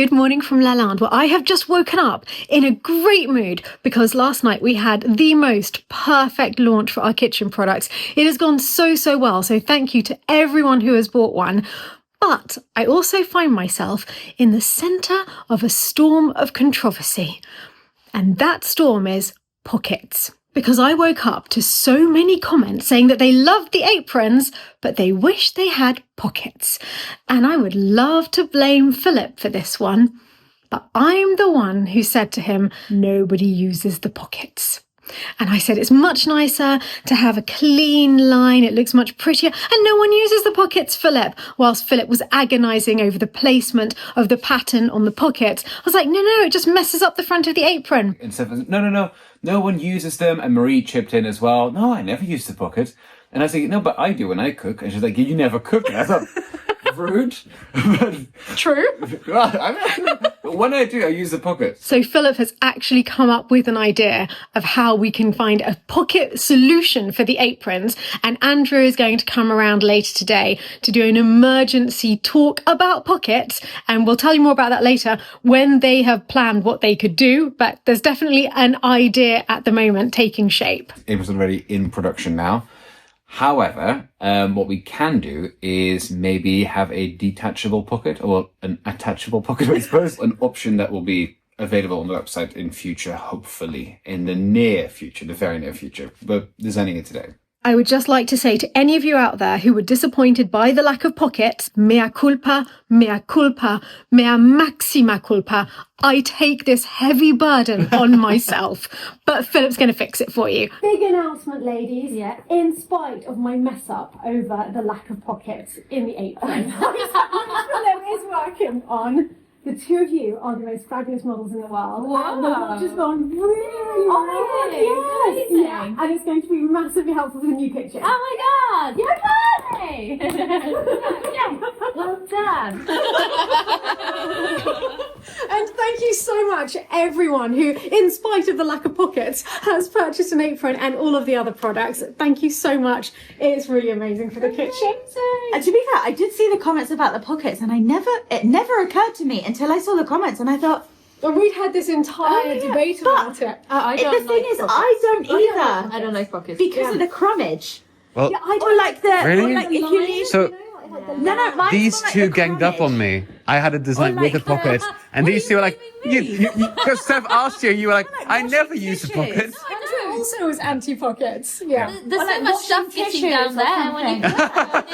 Good morning from Lalande, where I have just woken up in a great mood because last night we had the most perfect launch for our kitchen products. It has gone so well, so thank you to everyone who has bought one. But I also find myself in the centre of a storm of controversy. And that storm is pockets. Because I woke up to so many comments saying that they loved the aprons, but they wish they had pockets. And I would love to blame Philip for this one, but I'm the one who said to him, nobody uses the pockets. And I said, it's much nicer to have a clean line. It looks much prettier. And no one uses the pockets, Philip. Whilst Philip was agonising over the placement of the pattern on the pocket, I was like, no, it just messes up the front of the apron. And Steph, no one uses them. And Marie chipped in as well. No, I never use the pocket. And I was like, no, but I do when I cook. And she's like, you never cook. And I thought, rude. True. But when I do, I use the pocket. So Philip has actually come up with an idea of how we can find a pocket solution for the aprons. And Andrew is going to come around later today to do an emergency talk about pockets. And we'll tell you more about that later when they have planned what they could do. But there's definitely an idea at the moment taking shape. Apron's already in production now. However, what we can do is maybe have a detachable pocket or an attachable pocket, I suppose, an option that will be available on the website in future, hopefully, in the near future, the very near future. But designing it today. I would just like to say to any of you out there who were disappointed by the lack of pockets, mea culpa, mea maxima culpa. I take this heavy burden on myself, but Philip's going to fix it for you. Big announcement, ladies. Yeah. In spite of my mess up over the lack of pockets in the apron, Philip is working on. The two of you are the most fabulous models in the world. Wow. And the launch has gone really well. Yes. Yeah. And it's going to be massively helpful for the new kitchen. Oh my god! Yay! Yes, well done. And thank you so much, everyone who, in spite of the lack of pockets, has purchased an apron and all of the other products. Thank you so much. It's really amazing for the kitchen. And to be fair, I did see the comments about the pockets, and it never occurred to me until I saw the comments, and I thought, well, we'd had this entire debate about it. I don't the thing like is, pockets. I don't either. I don't like pockets. Because of the crummage. Well, Yeah, I Or like the, Really? or like if you need, so no, mine's these more like two the ganged up on crummage. me. I had a design Or with the like pockets, and what these do two you were like, mean? because Steph asked you, you were like, I washing never use the dishes. pockets. Andrew also was anti-pockets. Yeah. There's Or so like much washing stuff getting tissues down or there when you something.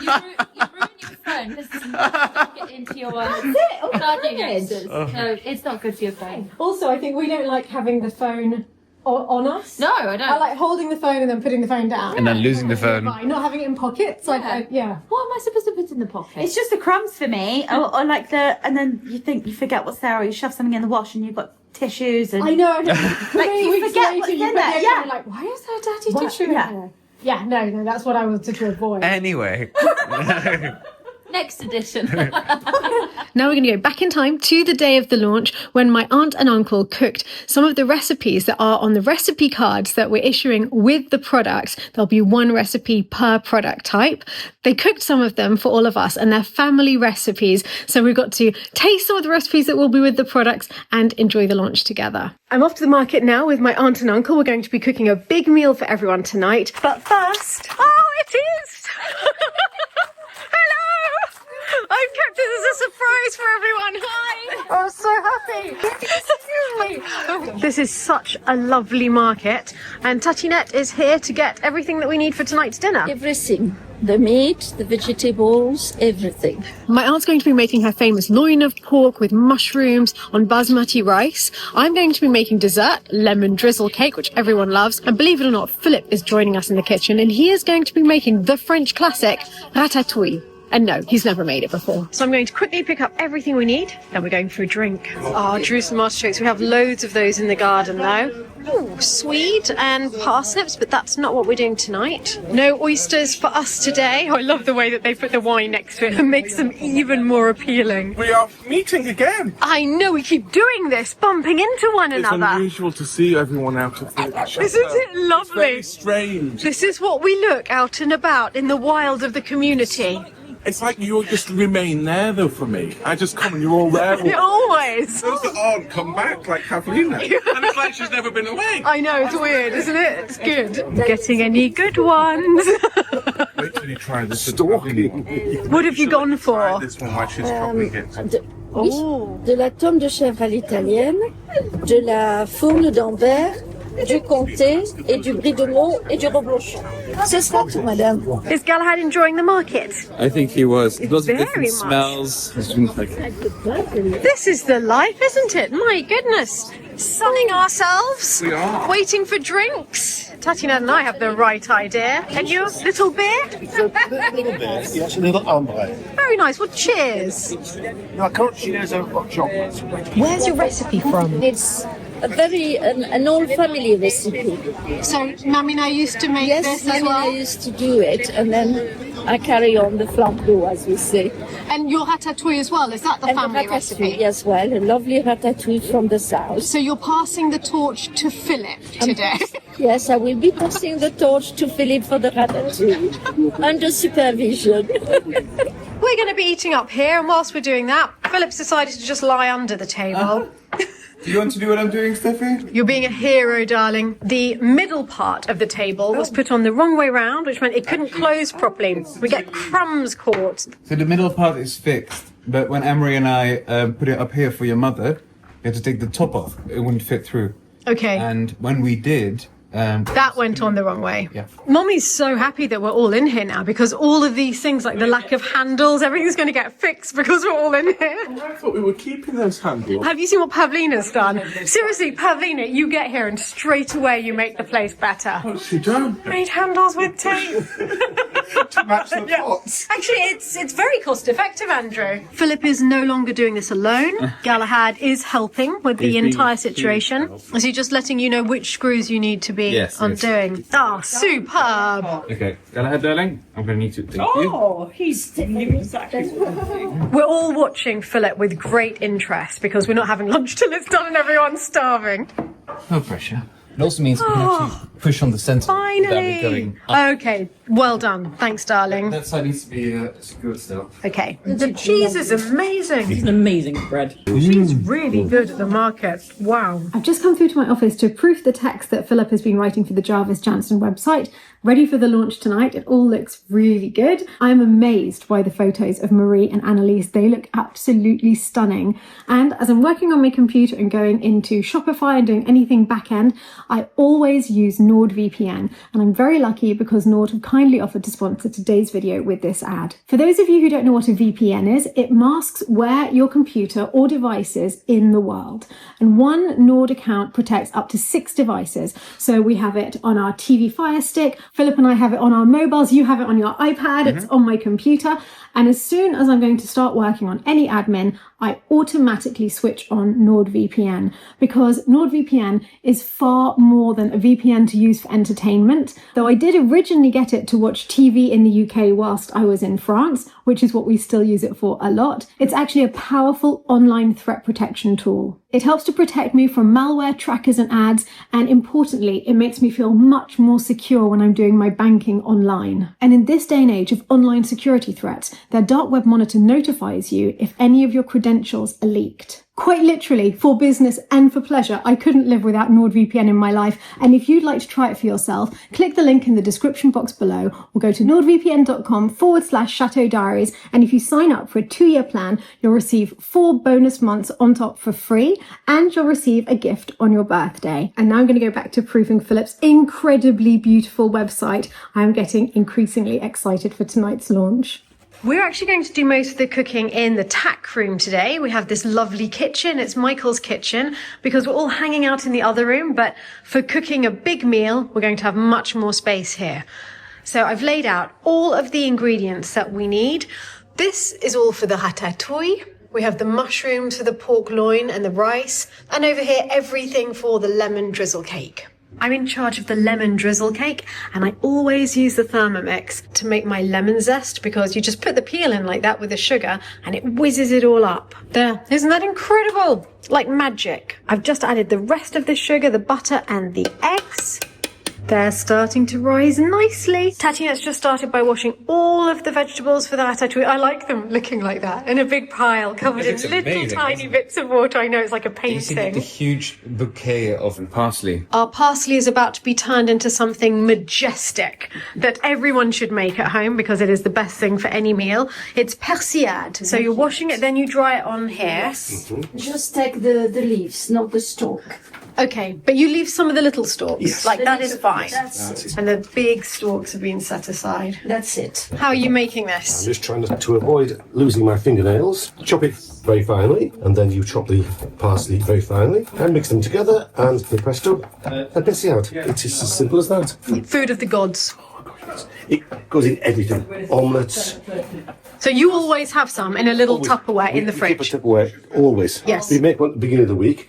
you ruin your phone because there's stuff get into your charging crummage. axis. So it's not good for your phone. Also, I think we don't like having the phone on us. No, I don't. I like holding the phone and then putting the phone down. And then losing the phone. Not having it in pockets. Yeah. What am I supposed to put in the pocket? It's just the crumbs for me, or like and then you think you forget what's there, or you shove something in the wash and you've got tissues and. I know. Like, you forget what's in there, yeah. Like, why is there a dirty What? tissue in Yeah. here? Yeah, no, that's what I wanted to avoid. Anyway. Next edition. Now we're going to go back in time to the day of the launch when my aunt and uncle cooked some of the recipes that are on the recipe cards that we're issuing with the products. There'll be one recipe per product type. They cooked some of them for all of us and they're family recipes. So we've got to taste some of the recipes that will be with the products and enjoy the launch together. I'm off to the market now with my aunt and uncle. We're going to be cooking a big meal for everyone tonight. But first, it is! I've kept it as a surprise for everyone. Hi! I'm so happy. This is such a lovely market, and Tatinette is here to get everything that we need for tonight's dinner. Everything. The meat, the vegetables, everything. My aunt's going to be making her famous loin of pork with mushrooms on basmati rice. I'm going to be making dessert, lemon drizzle cake, which everyone loves. And believe it or not, Philip is joining us in the kitchen, and he is going to be making the French classic, ratatouille. And no, he's never made it before. So I'm going to quickly pick up everything we need. Then we're going for a drink. Jerusalem artichokes. We have loads of those in the garden now. Ooh, swede and parsnips, but that's not what we're doing tonight. No oysters for us today. Oh, I love the way that they put the wine next to it. It makes them even more appealing. We are meeting again. I know, we keep doing this, bumping into one It's another. unusual to see everyone out of the chateau. Isn't it lovely? It's very strange. This is what we look out and about in the wild of the community. It's like you just remain there though for me. I just come and you're all there. Always. Those that aren't come back like Kathleen. And it's like she's never been away. I know, it's weird, isn't it? It's good. Getting any good ones? Wait till you try this. Stalking. What have you gone for? Try this one while she's probably getting. De la tome de chèvre à l'italienne, de la fourne d'Ambert, du comté et du brie de Meaux et du reblochon. Ce sera tout, madame. Is Galahad enjoying the market? I think he was. Lots of Very different much. smells. It's been like, This is the life, isn't it? My goodness. Sunning ourselves. We are. Waiting for drinks. Tatiana and I have the right idea. And you, little beer? Little bit, yes, a little ombre. Very nice. Well, cheers. No, I can't see there's a hot chocolate. Where's your recipe from? It's a very an old family recipe. So, Mummy and I used to make Yes, this as Mamina well. used to do it, and then I carry on the flambeau, as we say. And your ratatouille as well. Is that the And family the recipe? ratatouille as well, a lovely ratatouille from the south. So you're passing the torch to Philip today. Yes, I will be passing the torch to Philippe for the ratatouille, under supervision. We're going to be eating up here, and whilst we're doing that, Philip's decided to just lie under the table. do you want to do what I'm doing, Steffi? You're being a hero, darling. The middle part of the table was put on the wrong way round, which meant it couldn't close properly. We get crumbs caught. So the middle part is fixed, but when Emery and I put it up here for your mother, we had to take the top off. It wouldn't fit through. Okay, And when we did, that went on the wrong way. Yeah. Mommy's so happy that we're all in here now because all of these things, like the lack of handles, everything's going to get fixed because we're all in here. I thought we were keeping those handles. Have you seen what Pavlina's done? Seriously, Pavlina, you get here and straight away you make the place better. Oh, she don't. Made handles with tape. To match the pots. Actually, it's very cost effective, Andrew. Philip is no longer doing this alone. Galahad is helping with the entire situation. Is he just letting you know which screws you need to be Yes, undoing? Ah, superb. okay, go ahead, darling. I'm going to need to thank you. We're all watching Philip with great interest because we're not having lunch till it's done and everyone's starving. No pressure. It also means we can actually push on the centre without it Finally. going up. Okay, well done. Thanks, darling. That side needs to be secured still. Okay. The cheese is amazing. It's an amazing bread. She's really good at the market. Wow. I've just come through to my office to proof the text that Philip has been writing for the Jarvis Jansen website. Ready for the launch tonight. It all looks really good. I'm amazed by the photos of Marie and Annalise. They look absolutely stunning. And as I'm working on my computer and going into Shopify and doing anything back end, I always use NordVPN. And I'm very lucky because Nord have kindly offered to sponsor today's video with this ad. For those of you who don't know what a VPN is, it masks where your computer or device is in the world. And one Nord account protects up to 6 devices. So we have it on our TV Fire Stick. Philip and I have it on our mobiles. You have it on your iPad. It's on my computer. And as soon as I'm going to start working on any admin, I automatically switch on NordVPN because NordVPN is far more than a VPN to use for entertainment. Though I did originally get it to watch TV in the UK whilst I was in France, which is what we still use it for a lot. It's actually a powerful online threat protection tool. It helps to protect me from malware, trackers and ads, and importantly, it makes me feel much more secure when I'm doing my banking online. And in this day and age of online security threats, their dark web monitor notifies you if any of your credentials are leaked. Quite literally, for business and for pleasure, I couldn't live without NordVPN in my life. And if you'd like to try it for yourself, click the link in the description box below or go to nordvpn.com/Chateau Diaries. And if you sign up for a 2-year plan, you'll receive 4 bonus months on top for free and you'll receive a gift on your birthday. And now I'm going to go back to proofing Philip's incredibly beautiful website. I am getting increasingly excited for tonight's launch. We're actually going to do most of the cooking in the tack room today. We have this lovely kitchen. It's Michael's kitchen because we're all hanging out in the other room. But for cooking a big meal, we're going to have much more space here. So I've laid out all of the ingredients that we need. This is all for the ratatouille. We have the mushrooms for the pork loin and the rice. And over here, everything for the lemon drizzle cake. I'm in charge of the lemon drizzle cake and I always use the Thermomix to make my lemon zest because you just put the peel in like that with the sugar and it whizzes it all up. There, isn't that incredible? Like magic. I've just added the rest of the sugar, the butter and the eggs. They're starting to rise nicely. Tatiana's just started by washing all of the vegetables for the ratatouille. I like them looking like that, in a big pile, covered in little amazing, tiny bits of water. I know, it's like a You see the painting. huge bouquet of parsley. Our parsley is about to be turned into something majestic that everyone should make at home because it is the best thing for any meal. It's persillade. So you're washing it, then you dry it on here. Just take the leaves, not the stalk. Okay, but you leave some of the little stalks. Yes. Like, that is fine. That's it. And the big stalks have been set aside. That's it. How are you making I'm this? just trying to avoid losing my fingernails. Chop it very finely, and then you chop the parsley very finely, and mix them together, and presto, and persillade. It is as simple as that. Food of the gods. It goes in everything. Omelettes. So you always have some in a little Tupperware in the We keep fridge. a Tupperware, always. Yes. We make one at the beginning of the week.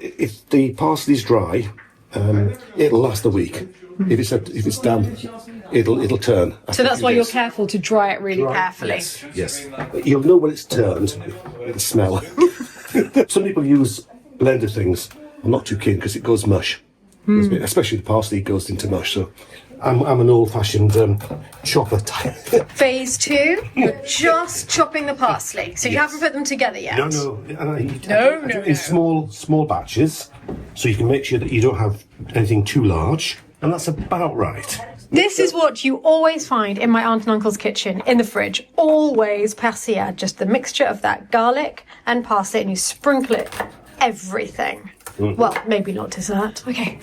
If the parsley's dry, it'll last a week. If it's damp, it'll turn. So that's why you're careful to dry it really carefully. Yes. You'll know when it's turned. It'll smell. Some people use blender things. I'm not too keen because it goes mush. Especially the parsley goes into mush. So I'm an old-fashioned chopper type. Phase 2, you're just chopping the parsley. So you haven't put them together yet. No. I do it in small batches, so you can make sure that you don't have anything too large, and that's about right. This is what you always find in my aunt and uncle's kitchen, in the fridge. Always persillade, just the mixture of that garlic and parsley, and you sprinkle it everything. Well, maybe not dessert. Okay.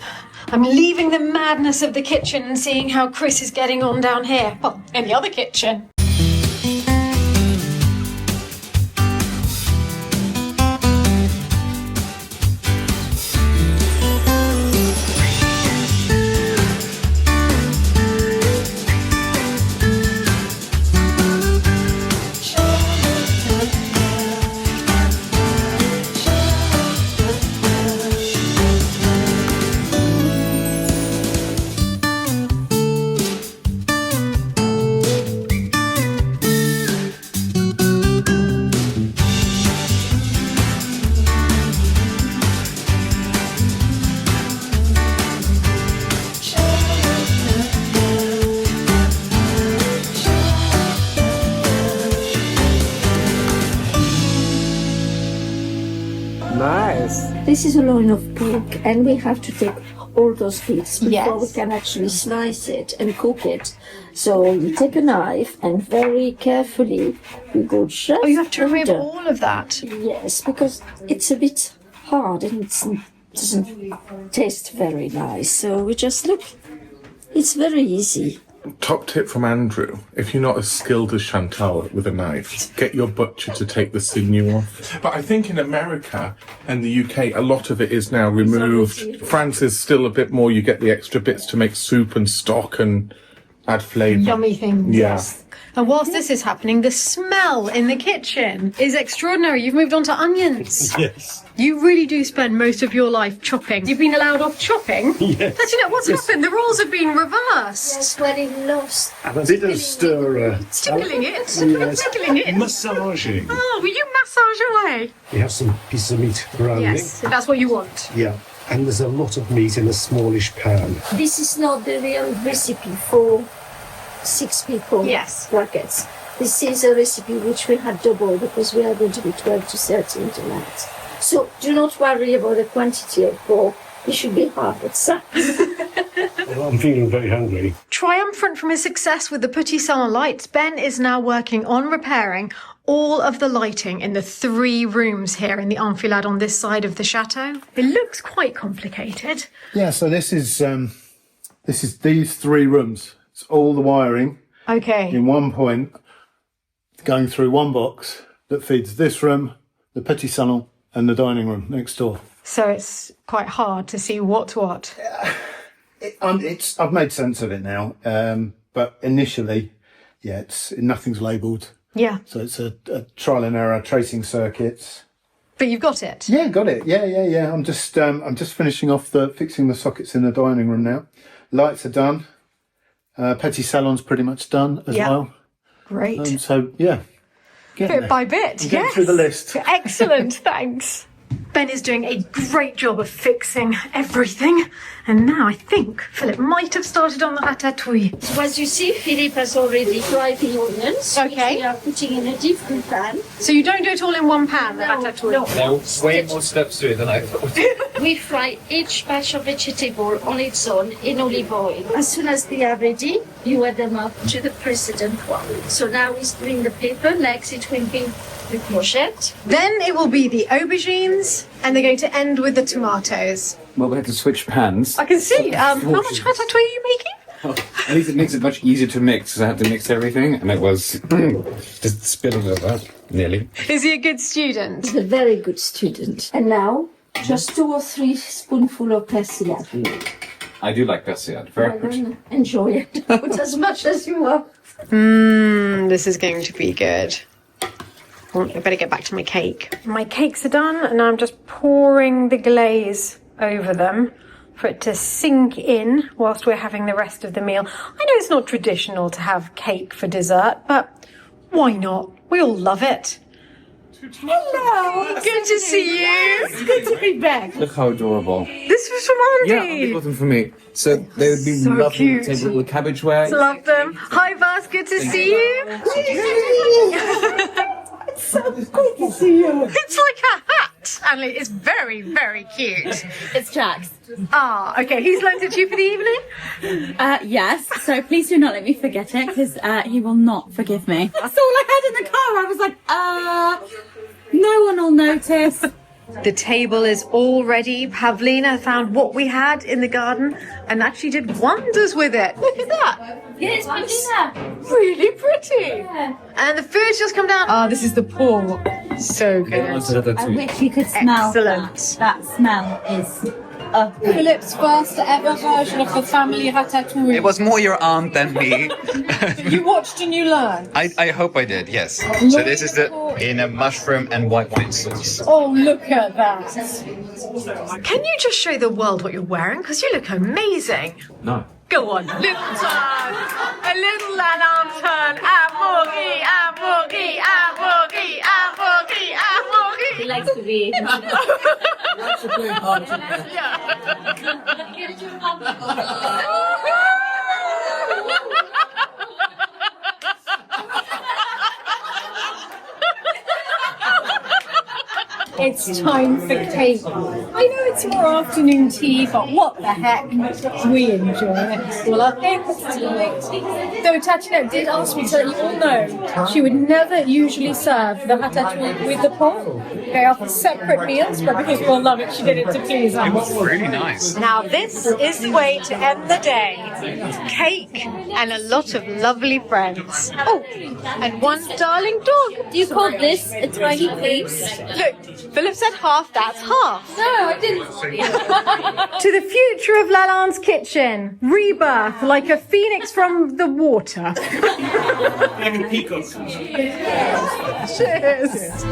I'm leaving the madness of the kitchen and seeing how Chris is getting on down here. Well, in the other kitchen. This is a loin of pork, and we have to take all those bits before Yes. we can actually slice it and cook it. So you take a knife and very carefully you go just Oh, you have to remove under. all of that. Yes, because it's a bit hard and it doesn't taste very nice. So we just look. It's very easy. Top tip from Andrew: if you're not as skilled as Chantal with a knife, get your butcher to take the sinew off. But I think in America and the UK, a lot of it is now removed. France is still a bit more. You get the extra bits to make soup and stock and add flavour. Yummy things. Yeah. Yes. And whilst this is happening, the smell in the kitchen is extraordinary. You've moved on to onions. Yes. You really do spend most of your life chopping. You've been allowed off chopping? Yes. But you know, what's happened? The roles have been reversed. That's what it loves. And a bit of stir. Tickling it. Yes. Tickling it. Massaging. Oh, will you massage away? We have some pieces of meat around Yes, that's what you want. me. Yeah. And there's a lot of meat in a smallish pan. This is not the real recipe for 6 people. Yes. Brackets. This is a recipe which we had double because we are going to be 12 to 13 tonight. So do not worry about the quantity of pork. It should be half its size. Well, I'm feeling very hungry. Triumphant from his success with the Petit Salon lights, Ben is now working on repairing all of the lighting in the 3 rooms here in the enfilade on this side of the chateau. It looks quite complicated. Yeah, so this is these 3 rooms. It's all the wiring Okay. in one point, going through one box that feeds this room, the petit salon, and the dining room next door. So it's quite hard to see what's what. I've made sense of it now, but initially, yeah, nothing's labelled, Yeah. so it's a trial and error, tracing circuits. But you've got it. Yeah, got it. Yeah. I'm just finishing off fixing the sockets in the dining room now. Lights are done. Petit salon's pretty much done as Yeah. well. Great. So yeah, getting Bit there. by bit, I'm getting yes. through the list. Excellent, thanks. Ben is doing a great job of fixing everything. And now I think Philip might have started on the ratatouille. So as you see, Philippe has already fried the onions. Okay. Which we are putting in a different pan. So you don't do it all in one pan, the ratatouille? No. There are way more steps to it than I thought. We fry each batch of vegetable on its own in olive oil. As soon as they are ready, you add them up to the precedent one. So now he's doing the paper. Next it will be the courgette. Then it will be the aubergines, and they're going to end with the tomatoes. Well, we had to switch pans. I can see. How much ratatouille are you making? At least it makes it much easier to mix, because I had to mix everything, and it was just spilling over, nearly. Is he a good student? He's a very good student. And now, just 2 or 3 spoonfuls of persillade. I do like persillade. Very good. Enjoy it. Put as much as you want. This is going to be good. I better get back to my cake. My cakes are done, and now I'm just pouring the glaze over them for it to sink in whilst we're having the rest of the meal. I know it's not traditional to have cake for dessert, but why not? We all love it. Hello! Good to see you! It's good to be back. Look how adorable. This was from Andy! Yeah, it wasn't for me. So they would be So lovely cute. to take little cabbage way. Love them. Hi, Vas, good to see you. It's so good to see you. It's like a hat, and it's very, very cute. It's Jax. Ah, okay. He's lent it to you for the evening? Yes, so please do not let me forget it, because he will not forgive me. That's all I had in the car. I was like, no one will notice. The table is all ready. Pavlina found what we had in the garden and actually did wonders with it. Look at that. Yes, Pavlina. Really pretty. And the food's just come down. Ah, this is the pork. So good. I wish you could smell Excellent. that. That smell is... Philip's first ever version of the family ratatouille. It was more your aunt than me. You watched and you learned. I hope I did, yes. So this is in a mushroom and white wine sauce. Oh, look at that. Can you just show the world what you're wearing? Because you look amazing. No. Go on, little turn. A little lantern. Amourie, amourie, amourie, amourie, amourie. He likes to be... It's time for cake. I know it's more afternoon tea, but what the heck? We enjoy it. Well, I think though Tatiana did ask me to let you all know she would never usually serve the ratatouille with the pork. They are separate meals, but because we all love it, she did it to please us. Really nice. Now this is the way to end the day. Cake and a lot of lovely friends. Oh, and one darling dog. You called this a tiny piece? Look, Philip said half, that's half. No, I didn't. To the future of Lalande's kitchen. Rebirth like a phoenix from the water. Cheers.